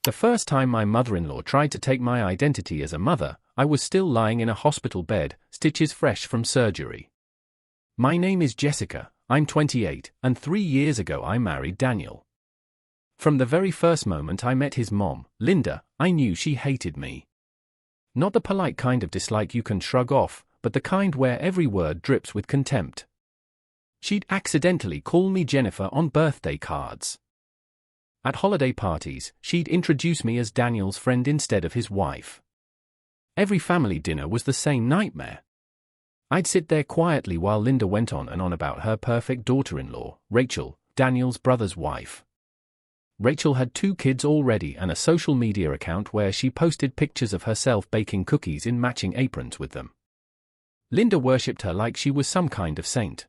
The first time my mother-in-law tried to take my identity as a mother, I was still lying in a hospital bed, stitches fresh from surgery. My name is Jessica, I'm 28, and 3 years ago I married Daniel. From the very first moment I met his mom, Linda, I knew she hated me. Not the polite kind of dislike you can shrug off, but the kind where every word drips with contempt. She'd accidentally call me Jennifer on birthday cards. At holiday parties, she'd introduce me as Daniel's friend instead of his wife. Every family dinner was the same nightmare. I'd sit there quietly while Linda went on and on about her perfect daughter-in-law, Rachel, Daniel's brother's wife. Rachel had 2 kids already and a social media account where she posted pictures of herself baking cookies in matching aprons with them. Linda worshipped her like she was some kind of saint.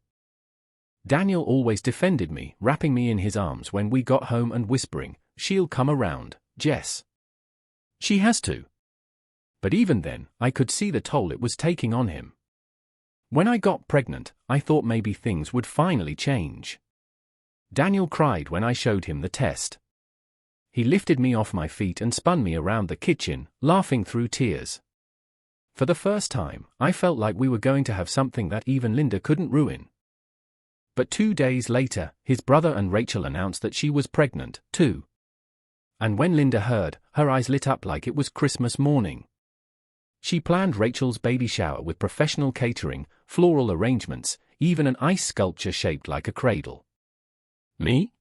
Daniel always defended me, wrapping me in his arms when we got home and whispering, "She'll come around, Jess. She has to." But even then, I could see the toll it was taking on him. When I got pregnant, I thought maybe things would finally change. Daniel cried when I showed him the test. He lifted me off my feet and spun me around the kitchen, laughing through tears. For the first time, I felt like we were going to have something that even Linda couldn't ruin. But 2 days later, his brother and Rachel announced that she was pregnant, too. And when Linda heard, her eyes lit up like it was Christmas morning. She planned Rachel's baby shower with professional catering, floral arrangements, even an ice sculpture shaped like a cradle. Me?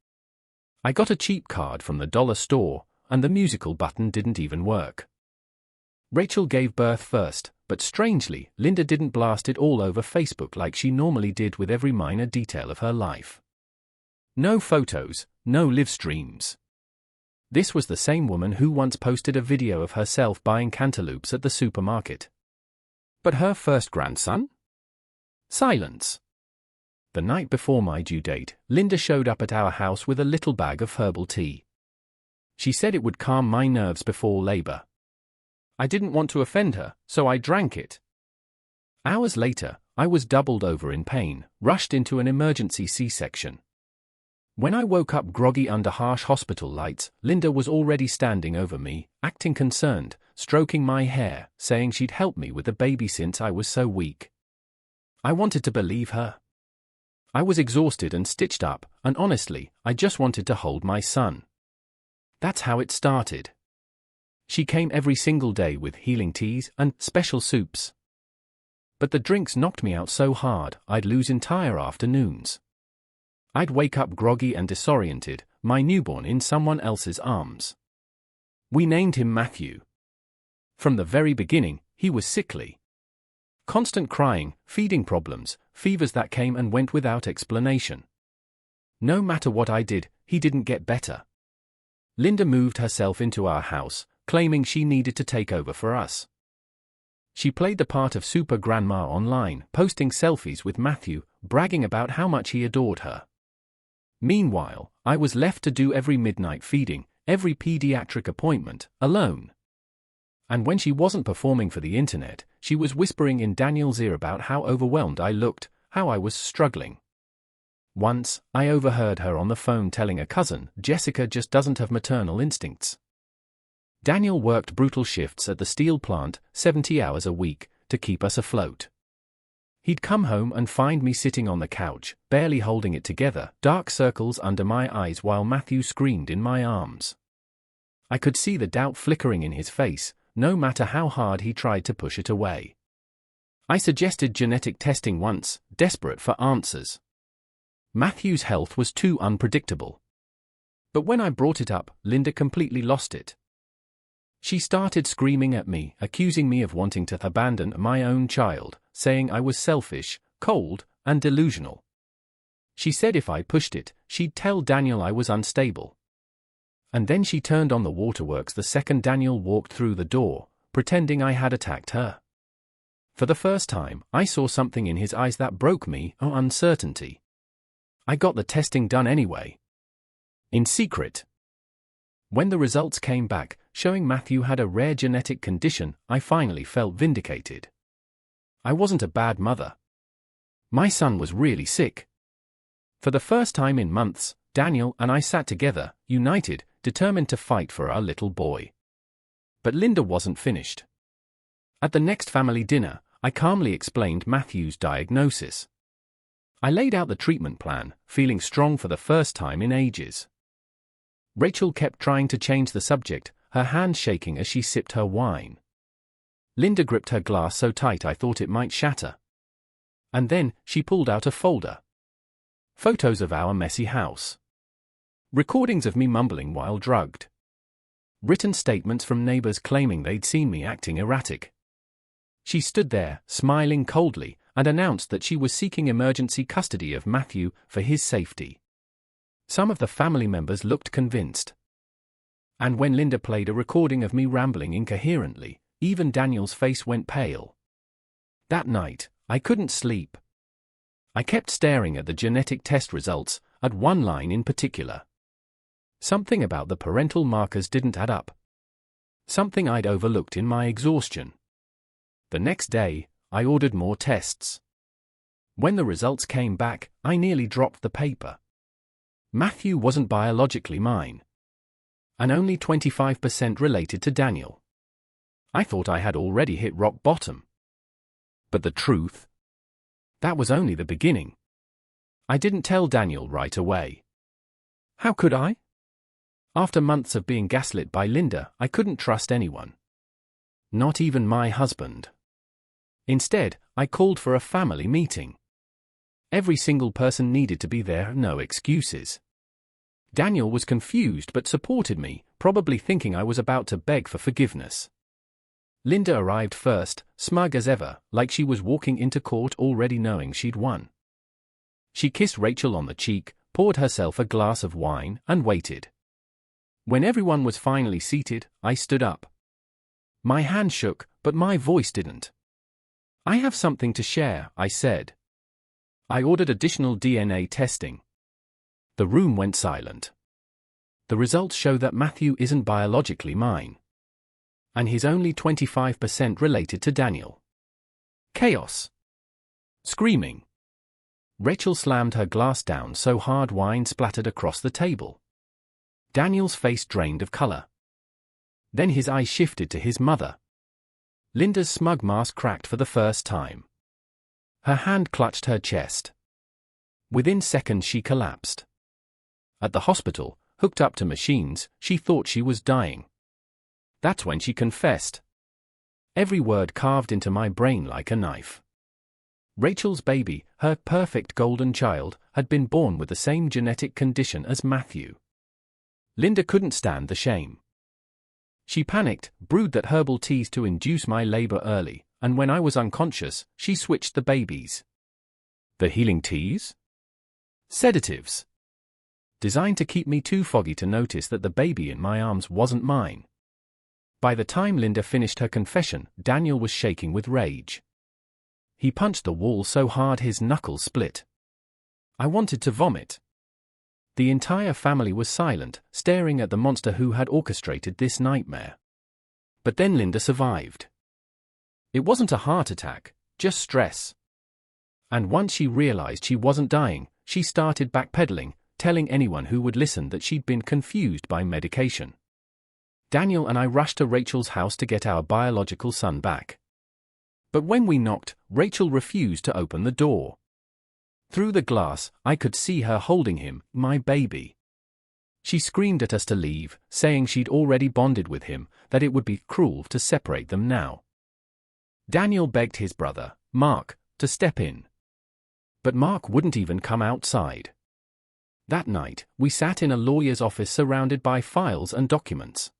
I got a cheap card from the dollar store, and the musical button didn't even work. Rachel gave birth first, but strangely, Linda didn't blast it all over Facebook like she normally did with every minor detail of her life. No photos, no live streams. This was the same woman who once posted a video of herself buying cantaloupes at the supermarket. But her first grandson? Silence. The night before my due date, Linda showed up at our house with a little bag of herbal tea. She said it would calm my nerves before labor. I didn't want to offend her, so I drank it. Hours later, I was doubled over in pain, rushed into an emergency C-section. When I woke up groggy under harsh hospital lights, Linda was already standing over me, acting concerned, stroking my hair, saying she'd help me with the baby since I was so weak. I wanted to believe her. I was exhausted and stitched up, and honestly, I just wanted to hold my son. That's how it started. She came every single day with healing teas and special soups. But the drinks knocked me out so hard, I'd lose entire afternoons. I'd wake up groggy and disoriented, my newborn in someone else's arms. We named him Matthew. From the very beginning, he was sickly. Constant crying, feeding problems, fevers that came and went without explanation. No matter what I did, he didn't get better. Linda moved herself into our house, claiming she needed to take over for us. She played the part of super grandma online, posting selfies with Matthew, bragging about how much he adored her. Meanwhile, I was left to do every midnight feeding, every pediatric appointment, alone. And when she wasn't performing for the internet, she was whispering in Daniel's ear about how overwhelmed I looked, how I was struggling. Once, I overheard her on the phone telling a cousin, "Jessica just doesn't have maternal instincts." Daniel worked brutal shifts at the steel plant, 70 hours a week, to keep us afloat. He'd come home and find me sitting on the couch, barely holding it together, dark circles under my eyes while Matthew screamed in my arms. I could see the doubt flickering in his face, no matter how hard he tried to push it away. I suggested genetic testing once, desperate for answers. Matthew's health was too unpredictable. But when I brought it up, Linda completely lost it. She started screaming at me, accusing me of wanting to abandon my own child, saying I was selfish, cold, and delusional. She said if I pushed it, she'd tell Daniel I was unstable. And then she turned on the waterworks the second Daniel walked through the door, pretending I had attacked her. For the first time, I saw something in his eyes that broke me, uncertainty. I got the testing done anyway. In secret. When the results came back, showing Matthew had a rare genetic condition, I finally felt vindicated. I wasn't a bad mother. My son was really sick. For the first time in months, Daniel and I sat together, united, determined to fight for our little boy. But Linda wasn't finished. At the next family dinner, I calmly explained Matthew's diagnosis. I laid out the treatment plan, feeling strong for the first time in ages. Rachel kept trying to change the subject, her hand shaking as she sipped her wine. Linda gripped her glass so tight I thought it might shatter. And then, she pulled out a folder. Photos of our messy house. Recordings of me mumbling while drugged. Written statements from neighbors claiming they'd seen me acting erratic. She stood there, smiling coldly, and announced that she was seeking emergency custody of Matthew for his safety. Some of the family members looked convinced. And when Linda played a recording of me rambling incoherently, even Daniel's face went pale. That night, I couldn't sleep. I kept staring at the genetic test results, at one line in particular. Something about the parental markers didn't add up. Something I'd overlooked in my exhaustion. The next day, I ordered more tests. When the results came back, I nearly dropped the paper. Matthew wasn't biologically mine. And only 25% related to Daniel. I thought I had already hit rock bottom. But the truth? That was only the beginning. I didn't tell Daniel right away. How could I? After months of being gaslit by Linda, I couldn't trust anyone. Not even my husband. Instead, I called for a family meeting. Every single person needed to be there, no excuses. Daniel was confused but supported me, probably thinking I was about to beg for forgiveness. Linda arrived first, smug as ever, like she was walking into court already knowing she'd won. She kissed Rachel on the cheek, poured herself a glass of wine, and waited. When everyone was finally seated, I stood up. My hand shook, but my voice didn't. I have something to share, I said. I ordered additional DNA testing. The room went silent. The results show that Matthew isn't biologically mine. And he's only 25% related to Daniel. Chaos. Screaming. Rachel slammed her glass down so hard wine splattered across the table. Daniel's face drained of color. Then his eyes shifted to his mother. Linda's smug mask cracked for the first time. Her hand clutched her chest. Within seconds she collapsed. At the hospital, hooked up to machines, she thought she was dying. That's when she confessed. Every word carved into my brain like a knife. Rachel's baby, her perfect golden child, had been born with the same genetic condition as Matthew. Linda couldn't stand the shame. She panicked, brewed that herbal teas to induce my labor early, and when I was unconscious, she switched the babies. The healing teas? Sedatives. Designed to keep me too foggy to notice that the baby in my arms wasn't mine. By the time Linda finished her confession, Daniel was shaking with rage. He punched the wall so hard his knuckles split. I wanted to vomit. The entire family was silent, staring at the monster who had orchestrated this nightmare. But then Linda survived. It wasn't a heart attack, just stress. And once she realized she wasn't dying, she started backpedaling, telling anyone who would listen that she'd been confused by medication. Daniel and I rushed to Rachel's house to get our biological son back. But when we knocked, Rachel refused to open the door. Through the glass, I could see her holding him, my baby. She screamed at us to leave, saying she'd already bonded with him, that it would be cruel to separate them now. Daniel begged his brother, Mark, to step in. But Mark wouldn't even come outside. That night, we sat in a lawyer's office surrounded by files and documents.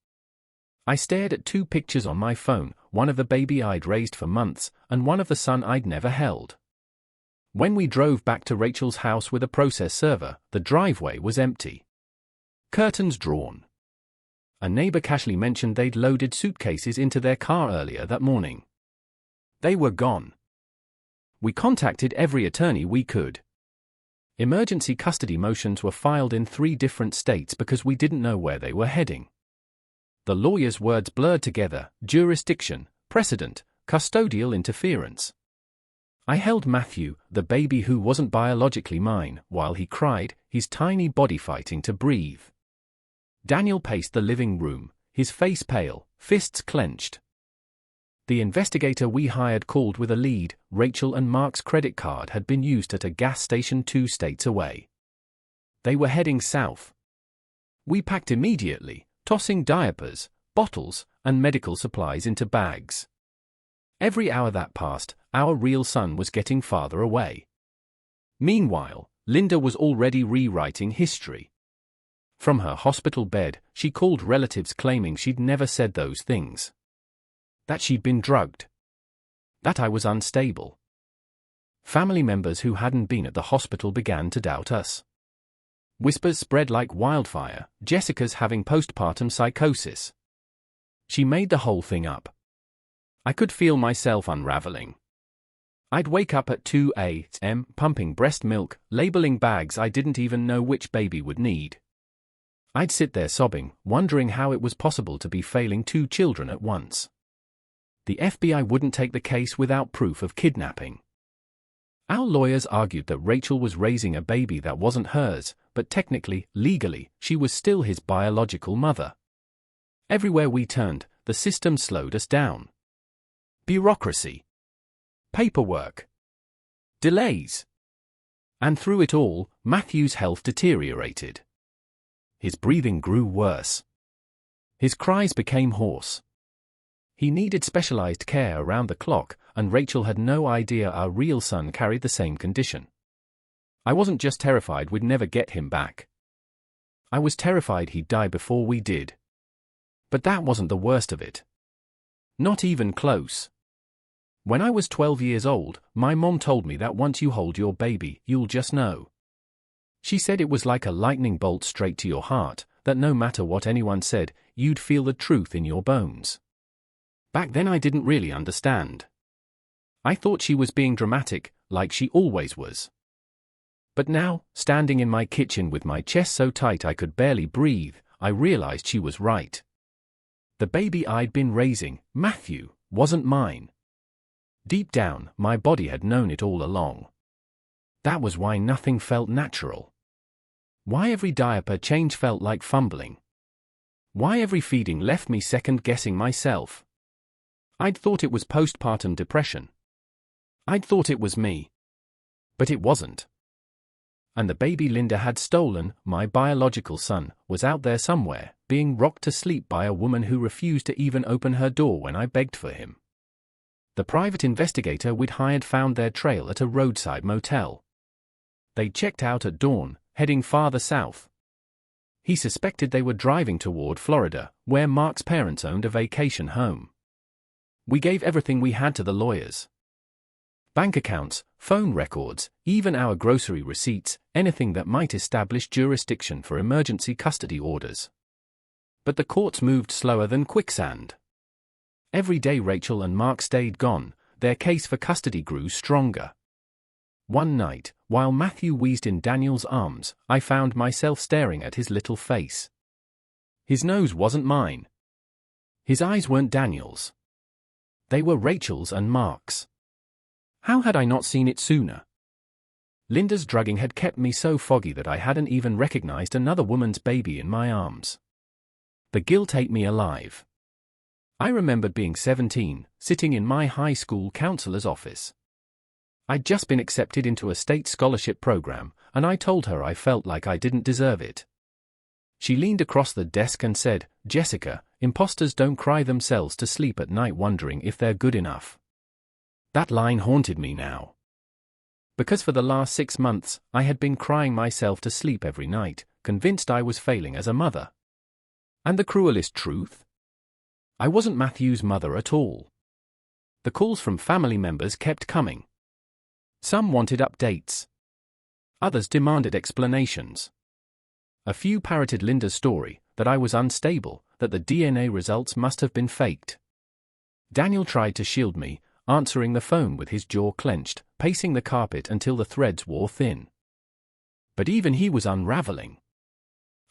I stared at two pictures on my phone, one of the baby I'd raised for months, and one of the son I'd never held. When we drove back to Rachel's house with a process server, the driveway was empty. Curtains drawn. A neighbor casually mentioned they'd loaded suitcases into their car earlier that morning. They were gone. We contacted every attorney we could. Emergency custody motions were filed in 3 different states because we didn't know where they were heading. The lawyers' words blurred together: jurisdiction, precedent, custodial interference. I held Matthew, the baby who wasn't biologically mine, while he cried, his tiny body fighting to breathe. Daniel paced the living room, his face pale, fists clenched. The investigator we hired called with a lead. Rachel and Mark's credit card had been used at a gas station 2 states away. They were heading south. We packed immediately, tossing diapers, bottles, and medical supplies into bags. Every hour that passed, our real son was getting farther away. Meanwhile, Linda was already rewriting history. From her hospital bed, she called relatives claiming she'd never said those things. That she'd been drugged. That I was unstable. Family members who hadn't been at the hospital began to doubt us. Whispers spread like wildfire. Jessica's having postpartum psychosis. She made the whole thing up. I could feel myself unraveling. I'd wake up at 2 a.m. pumping breast milk, labeling bags I didn't even know which baby would need. I'd sit there sobbing, wondering how it was possible to be failing 2 children at once. The FBI wouldn't take the case without proof of kidnapping. Our lawyers argued that Rachel was raising a baby that wasn't hers, but technically, legally, she was still his biological mother. Everywhere we turned, the system slowed us down. Bureaucracy. Paperwork. Delays. And through it all, Matthew's health deteriorated. His breathing grew worse. His cries became hoarse. He needed specialized care around the clock, and Rachel had no idea our real son carried the same condition. I wasn't just terrified we'd never get him back. I was terrified he'd die before we did. But that wasn't the worst of it. Not even close. When I was 12 years old, my mom told me that once you hold your baby, you'll just know. She said it was like a lightning bolt straight to your heart, that no matter what anyone said, you'd feel the truth in your bones. Back then I didn't really understand. I thought she was being dramatic, like she always was. But now, standing in my kitchen with my chest so tight I could barely breathe, I realized she was right. The baby I'd been raising, Matthew, wasn't mine. Deep down, my body had known it all along. That was why nothing felt natural. Why every diaper change felt like fumbling. Why every feeding left me second-guessing myself. I'd thought it was postpartum depression. I'd thought it was me. But it wasn't. And the baby Linda had stolen, my biological son, was out there somewhere, being rocked to sleep by a woman who refused to even open her door when I begged for him. The private investigator we'd hired found their trail at a roadside motel. They checked out at dawn, heading farther south. He suspected they were driving toward Florida, where Mark's parents owned a vacation home. We gave everything we had to the lawyers. Bank accounts, phone records, even our grocery receipts, anything that might establish jurisdiction for emergency custody orders. But the courts moved slower than quicksand. Every day Rachel and Mark stayed gone, their case for custody grew stronger. One night, while Matthew wheezed in Daniel's arms, I found myself staring at his little face. His nose wasn't mine. His eyes weren't Daniel's. They were Rachel's and Mark's. How had I not seen it sooner? Linda's drugging had kept me so foggy that I hadn't even recognized another woman's baby in my arms. The guilt ate me alive. I remembered being 17, sitting in my high school counselor's office. I'd just been accepted into a state scholarship program, and I told her I felt like I didn't deserve it. She leaned across the desk and said, "Jessica, imposters don't cry themselves to sleep at night wondering if they're good enough." That line haunted me now. Because for the last 6 months, I had been crying myself to sleep every night, convinced I was failing as a mother. And the cruelest truth? I wasn't Matthew's mother at all. The calls from family members kept coming. Some wanted updates. Others demanded explanations. A few parroted Linda's story, that I was unstable, that the DNA results must have been faked. Daniel tried to shield me, answering the phone with his jaw clenched, pacing the carpet until the threads wore thin. But even he was unraveling.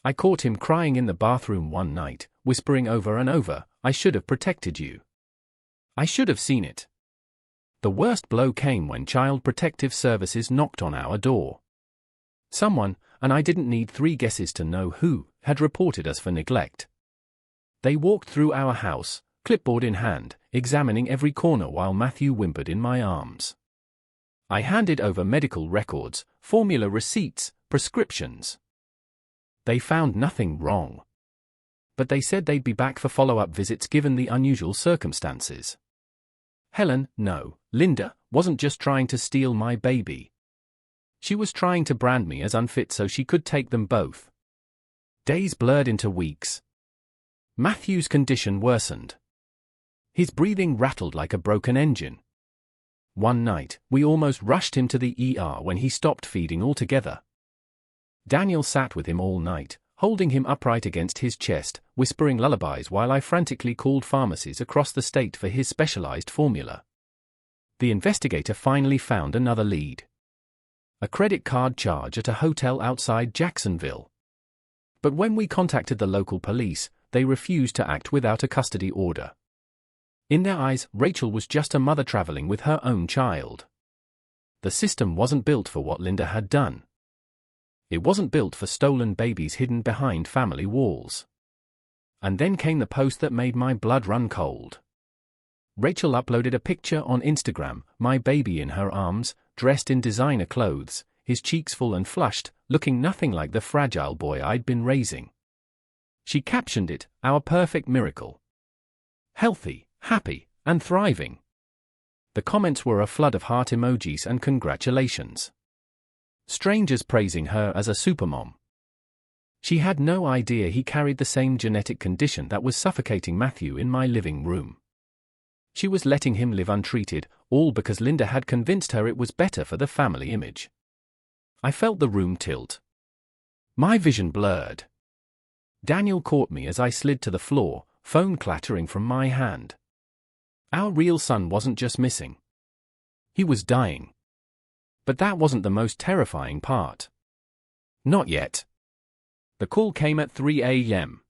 I caught him crying in the bathroom one night, whispering over and over, "I should have protected you. I should have seen it." The worst blow came when Child Protective Services knocked on our door. Someone, and I didn't need 3 guesses to know who, had reported us for neglect. They walked through our house, clipboard in hand, examining every corner while Matthew whimpered in my arms. I handed over medical records, formula receipts, prescriptions. They found nothing wrong. But they said they'd be back for follow-up visits given the unusual circumstances. Helen, no, Linda, wasn't just trying to steal my baby. She was trying to brand me as unfit so she could take them both. Days blurred into weeks. Matthew's condition worsened. His breathing rattled like a broken engine. One night, we almost rushed him to the ER when he stopped feeding altogether. Daniel sat with him all night, holding him upright against his chest, whispering lullabies while I frantically called pharmacies across the state for his specialized formula. The investigator finally found another lead. A credit card charge at a hotel outside Jacksonville. But when we contacted the local police, they refused to act without a custody order. In their eyes, Rachel was just a mother traveling with her own child. The system wasn't built for what Linda had done. It wasn't built for stolen babies hidden behind family walls. And then came the post that made my blood run cold. Rachel uploaded a picture on Instagram, my baby in her arms, dressed in designer clothes, his cheeks full and flushed, looking nothing like the fragile boy I'd been raising. She captioned it, "Our perfect miracle. Healthy, happy, and thriving." The comments were a flood of heart emojis and congratulations. Strangers praising her as a supermom. She had no idea he carried the same genetic condition that was suffocating Matthew in my living room. She was letting him live untreated, all because Linda had convinced her it was better for the family image. I felt the room tilt. My vision blurred. Daniel caught me as I slid to the floor, phone clattering from my hand. Our real son wasn't just missing. He was dying. But that wasn't the most terrifying part. Not yet. The call came at 3 a.m.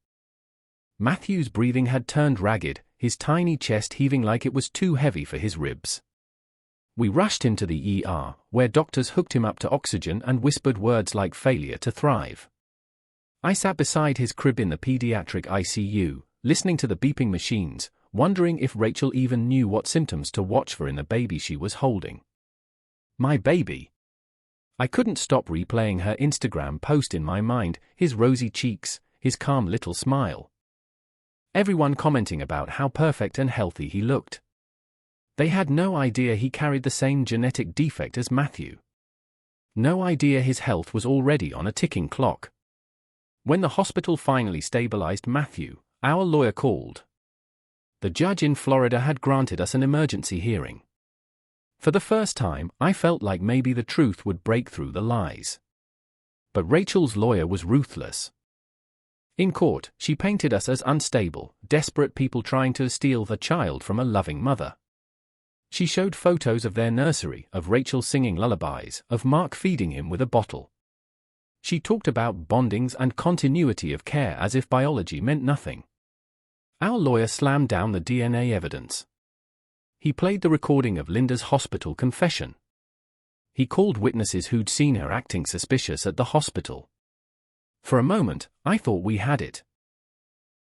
Matthew's breathing had turned ragged, his tiny chest heaving like it was too heavy for his ribs. We rushed him to the ER, where doctors hooked him up to oxygen and whispered words like failure to thrive. I sat beside his crib in the pediatric ICU, listening to the beeping machines, wondering if Rachel even knew what symptoms to watch for in the baby she was holding. My baby. I couldn't stop replaying her Instagram post in my mind, his rosy cheeks, his calm little smile. Everyone commenting about how perfect and healthy he looked. They had no idea he carried the same genetic defect as Matthew. No idea his health was already on a ticking clock. When the hospital finally stabilized Matthew, our lawyer called. The judge in Florida had granted us an emergency hearing. For the first time, I felt like maybe the truth would break through the lies. But Rachel's lawyer was ruthless. In court, she painted us as unstable, desperate people trying to steal the child from a loving mother. She showed photos of their nursery, of Rachel singing lullabies, of Mark feeding him with a bottle. She talked about bondings and continuity of care as if biology meant nothing. Our lawyer slammed down the DNA evidence. He played the recording of Linda's hospital confession. He called witnesses who'd seen her acting suspicious at the hospital. For a moment, I thought we had it.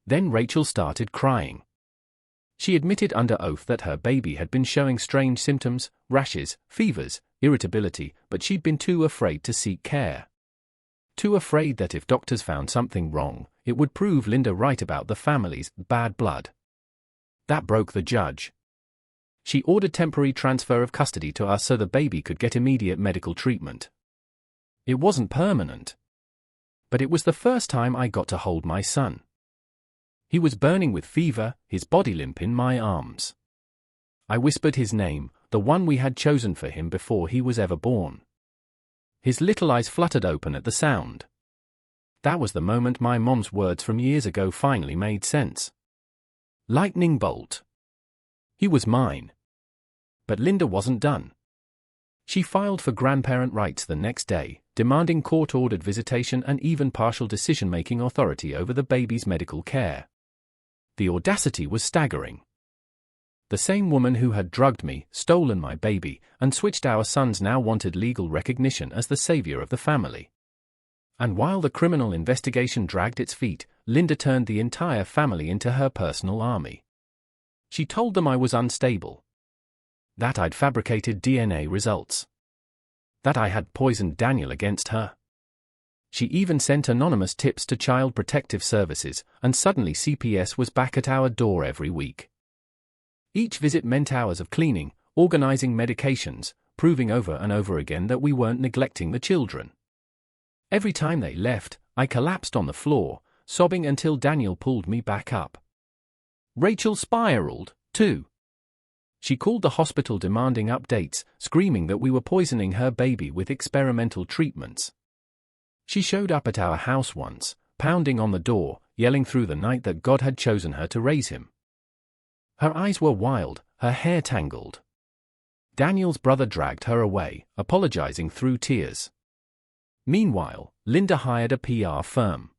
Then Rachel started crying. She admitted under oath that her baby had been showing strange symptoms, rashes, fevers, irritability, but she'd been too afraid to seek care. Too afraid that if doctors found something wrong, it would prove Linda right about the family's bad blood. That broke the judge. She ordered temporary transfer of custody to us so the baby could get immediate medical treatment. It wasn't permanent. But it was the first time I got to hold my son. He was burning with fever, his body limp in my arms. I whispered his name, the one we had chosen for him before he was ever born. His little eyes fluttered open at the sound. That was the moment my mom's words from years ago finally made sense. Lightning bolt. He was mine. But Linda wasn't done. She filed for grandparent rights the next day, demanding court-ordered visitation and even partial decision-making authority over the baby's medical care. The audacity was staggering. The same woman who had drugged me, stolen my baby, and switched our sons now wanted legal recognition as the savior of the family. And while the criminal investigation dragged its feet, Linda turned the entire family into her personal army. She told them I was unstable, that I'd fabricated DNA results, that I had poisoned Daniel against her. She even sent anonymous tips to Child Protective Services, and suddenly CPS was back at our door every week. Each visit meant hours of cleaning, organizing medications, proving over and over again that we weren't neglecting the children. Every time they left, I collapsed on the floor, sobbing until Daniel pulled me back up. Rachel spiraled, too. She called the hospital demanding updates, screaming that we were poisoning her baby with experimental treatments. She showed up at our house once, pounding on the door, yelling through the night that God had chosen her to raise him. Her eyes were wild, her hair tangled. Daniel's brother dragged her away, apologizing through tears. Meanwhile, Linda hired a PR firm.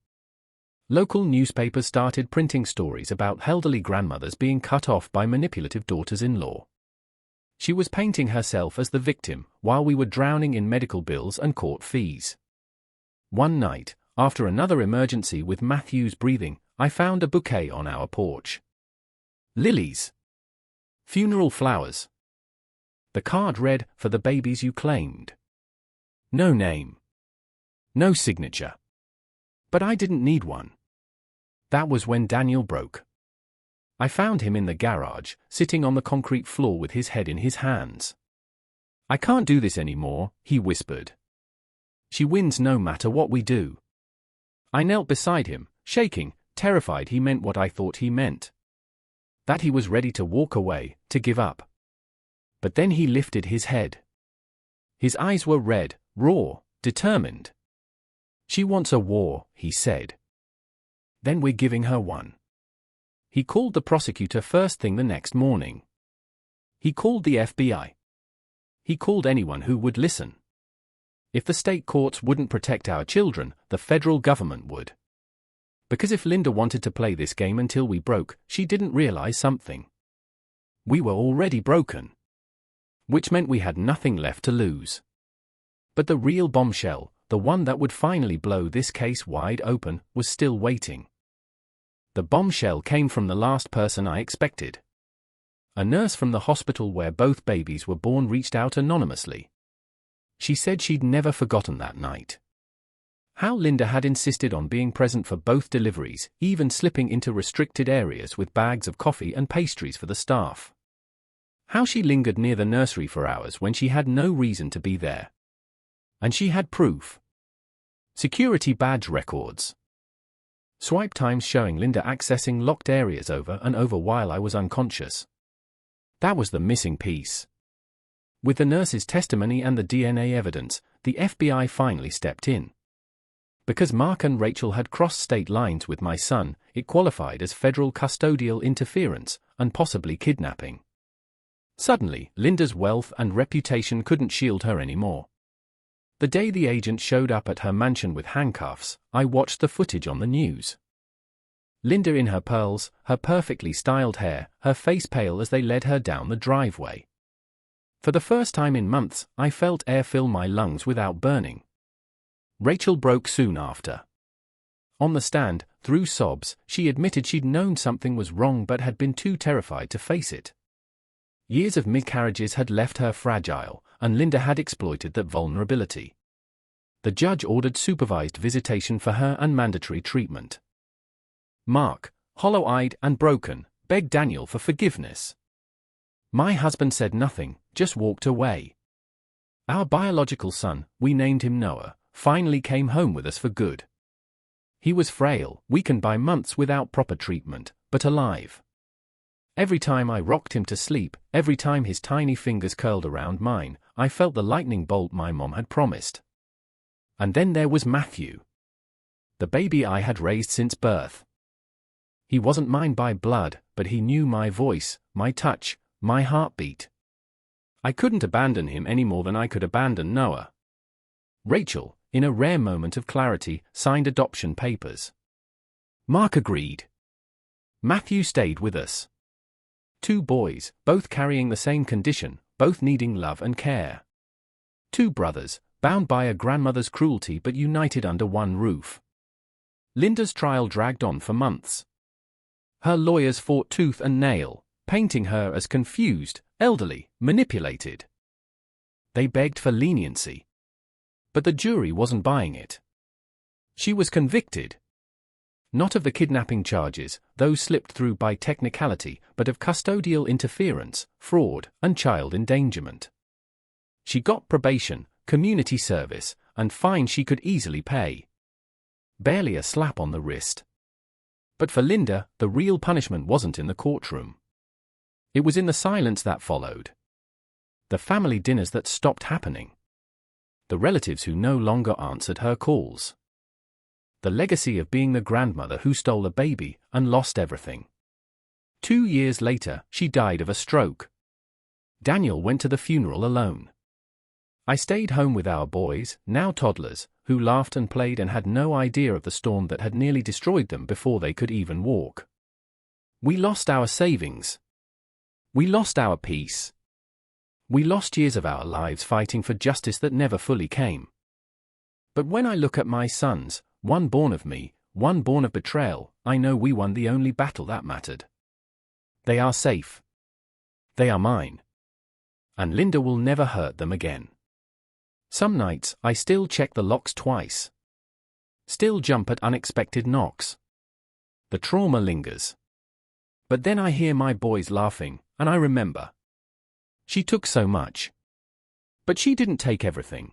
Local newspapers started printing stories about elderly grandmothers being cut off by manipulative daughters-in-law. She was painting herself as the victim, while we were drowning in medical bills and court fees. One night, after another emergency with Matthew's breathing, I found a bouquet on our porch. Lilies. Funeral flowers. The card read, "For the babies you claimed." No name. No signature. But I didn't need one. That was when Daniel broke. I found him in the garage, sitting on the concrete floor with his head in his hands. "I can't do this anymore," he whispered. "She wins no matter what we do." I knelt beside him, shaking, terrified he meant what I thought he meant. That he was ready to walk away, to give up. But then he lifted his head. His eyes were red, raw, determined. "She wants a war," he said. "Then we're giving her one." He called the prosecutor first thing the next morning. He called the FBI. He called anyone who would listen. If the state courts wouldn't protect our children, the federal government would. Because if Linda wanted to play this game until we broke, she didn't realize something. We were already broken. Which meant we had nothing left to lose. But the real bombshell, the one that would finally blow this case wide open, was still waiting. The bombshell came from the last person I expected. A nurse from the hospital where both babies were born reached out anonymously. She said she'd never forgotten that night. How Linda had insisted on being present for both deliveries, even slipping into restricted areas with bags of coffee and pastries for the staff. How she lingered near the nursery for hours when she had no reason to be there. And she had proof. Security badge records. Swipe times showing Linda accessing locked areas over and over while I was unconscious. That was the missing piece. With the nurse's testimony and the DNA evidence, the FBI finally stepped in. Because Mark and Rachel had crossed state lines with my son, it qualified as federal custodial interference, and possibly kidnapping. Suddenly, Linda's wealth and reputation couldn't shield her anymore. The day the agent showed up at her mansion with handcuffs, I watched the footage on the news. Linda in her pearls, her perfectly styled hair, her face pale as they led her down the driveway. For the first time in months, I felt air fill my lungs without burning. Rachel broke soon after. On the stand, through sobs, she admitted she'd known something was wrong but had been too terrified to face it. Years of miscarriages had left her fragile, and Linda had exploited that vulnerability. The judge ordered supervised visitation for her and mandatory treatment. Mark, hollow-eyed and broken, begged Daniel for forgiveness. My husband said nothing, just walked away. Our biological son, we named him Noah, finally came home with us for good. He was frail, weakened by months without proper treatment, but alive. Every time I rocked him to sleep, every time his tiny fingers curled around mine, I felt the lightning bolt my mom had promised. And then there was Matthew. The baby I had raised since birth. He wasn't mine by blood, but he knew my voice, my touch, my heartbeat. I couldn't abandon him any more than I could abandon Noah. Rachel, in a rare moment of clarity, signed adoption papers. Mark agreed. Matthew stayed with us. 2 boys, both carrying the same condition, both needing love and care. 2 brothers, bound by a grandmother's cruelty but united under one roof. Linda's trial dragged on for months. Her lawyers fought tooth and nail, painting her as confused, elderly, manipulated. They begged for leniency. But the jury wasn't buying it. She was convicted. Not of the kidnapping charges, those slipped through by technicality, but of custodial interference, fraud, and child endangerment. She got probation, community service, and fine she could easily pay. Barely a slap on the wrist. But for Linda, the real punishment wasn't in the courtroom. It was in the silence that followed. The family dinners that stopped happening. The relatives who no longer answered her calls. The legacy of being the grandmother who stole a baby and lost everything. 2 years later, she died of a stroke. Daniel went to the funeral alone. I stayed home with our boys, now toddlers, who laughed and played and had no idea of the storm that had nearly destroyed them before they could even walk. We lost our savings. We lost our peace. We lost years of our lives fighting for justice that never fully came. But when I look at my sons, one born of me, one born of betrayal, I know we won the only battle that mattered. They are safe. They are mine. And Linda will never hurt them again. Some nights, I still check the locks twice. Still jump at unexpected knocks. The trauma lingers. But then I hear my boys laughing, and I remember. She took so much. But she didn't take everything.